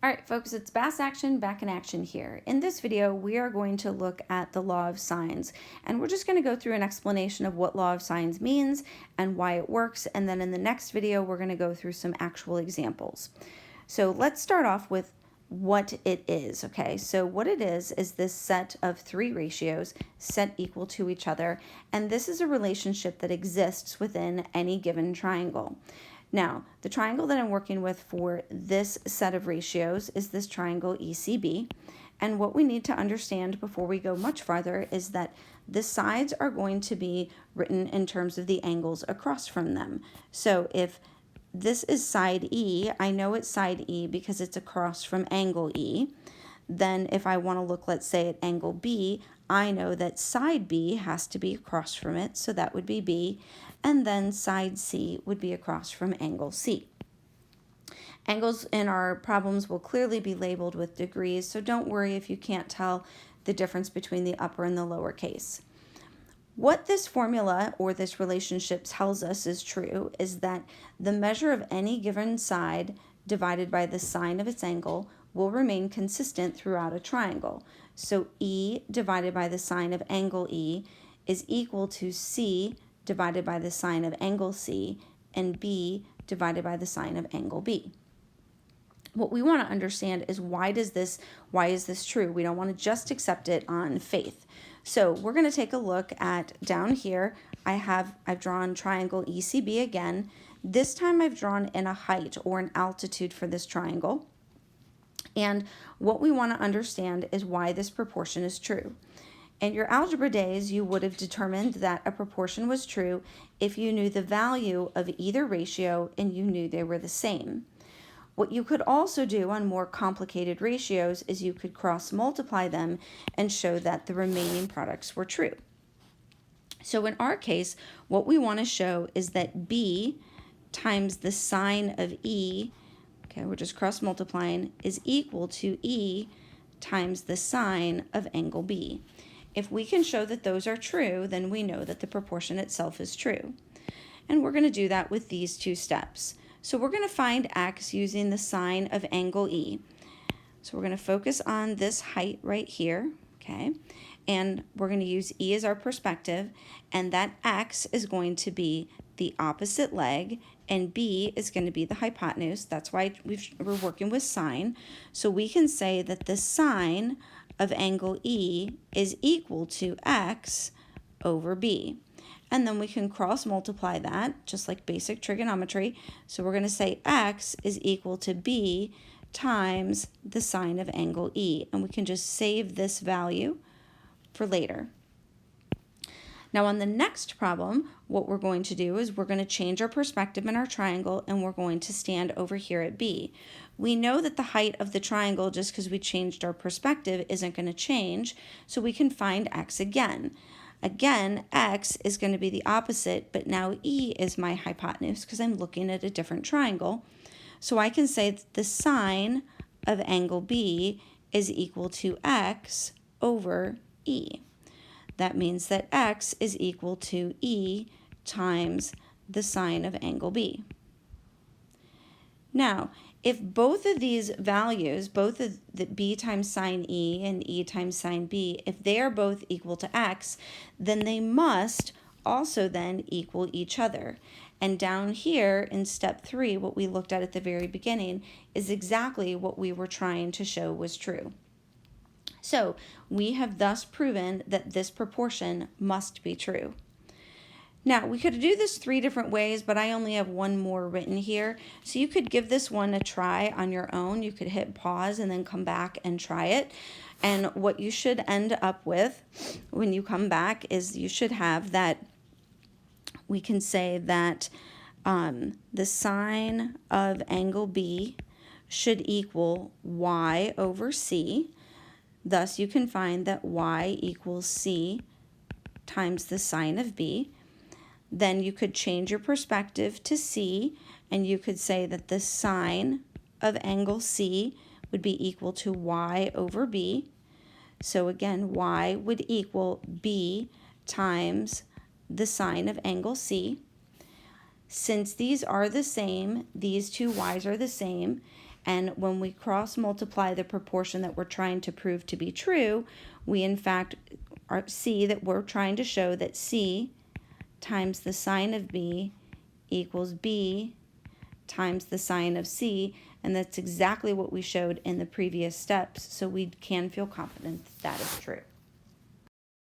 All right, folks, it's Bass Action back in action here. In this video, we are going to look at the law of sines, and we're just going to go through an explanation of what law of sines means and why it works, and then in the next video, we're going to go through some actual examples. So let's start off with what it is, okay? So what it is this set of three ratios set equal to each other, and this is a relationship that exists within any given triangle. Now, the triangle that I'm working with for this set of ratios is this triangle ECB. And what we need to understand before we go much farther is that the sides are going to be written in terms of the angles across from them. So if this is side E, I know it's side E because it's across from angle E. Then if I want to look, let's say, at angle B, I know that side B has to be across from it, so that would be B, and then side C would be across from angle C. Angles in our problems will clearly be labeled with degrees, so don't worry if you can't tell the difference between the upper and the lower case. What this formula or this relationship tells us is true is that the measure of any given side divided by the sine of its angle will remain consistent throughout a triangle. So E divided by the sine of angle E is equal to C divided by the sine of angle C, and B divided by the sine of angle B. What we want to understand is why is this true? We don't want to just accept it on faith. So we're going to take a look at down here. I've drawn triangle ECB again. This time I've drawn in a height or an altitude for this triangle. And what we want to understand is why this proportion is true. In your algebra days, you would have determined that a proportion was true if you knew the value of either ratio and you knew they were the same. What you could also do on more complicated ratios is you could cross multiply them and show that the remaining products were true. So in our case, what we want to show is that B times the sine of E, okay, we're just cross multiplying, is equal to E times the sine of angle B. If we can show that those are true, then we know that the proportion itself is true. And we're going to do that with these two steps. So we're going to find x using the sine of angle E. So we're going to focus on this height right here, okay? And we're going to use E as our perspective, and that x is going to be the opposite leg, and B is going to be the hypotenuse. That's why we're working with sine. So we can say that the sine of angle E is equal to x over B. And then we can cross multiply that, just like basic trigonometry. So we're going to say x is equal to B times the sine of angle E. And we can just save this value for later. Now on the next problem, what we're going to do is we're going to change our perspective in our triangle, and we're going to stand over here at B. We know that the height of the triangle, just because we changed our perspective, isn't going to change, so we can find x again. Again, x is going to be the opposite, but now E is my hypotenuse because I'm looking at a different triangle. So I can say that the sine of angle B is equal to x over E. That means that x is equal to E times the sine of angle B. Now, if both of these values, both of the B times sine E and E times sine B, if they are both equal to x, then they must also then equal each other. And down here in step 3, what we looked at the very beginning is exactly what we were trying to show was true. So we have thus proven that this proportion must be true. Now, we could do this 3 different ways, but I only have one more written here. So you could give this one a try on your own. You could hit pause and then come back and try it. And what you should end up with when you come back is you should have that, we can say that the sine of angle B should equal y over c. Thus, you can find that y equals c times the sine of b. Then you could change your perspective to c, and you could say that the sine of angle c would be equal to y over b. So again, y would equal b times the sine of angle c. Since these are the same, these two y's are the same, And when we cross multiply the proportion that we're trying to prove to be true, we in fact see that we're trying to show that C times the sine of B equals B times the sine of C, and that's exactly what we showed in the previous steps, so we can feel confident that is true.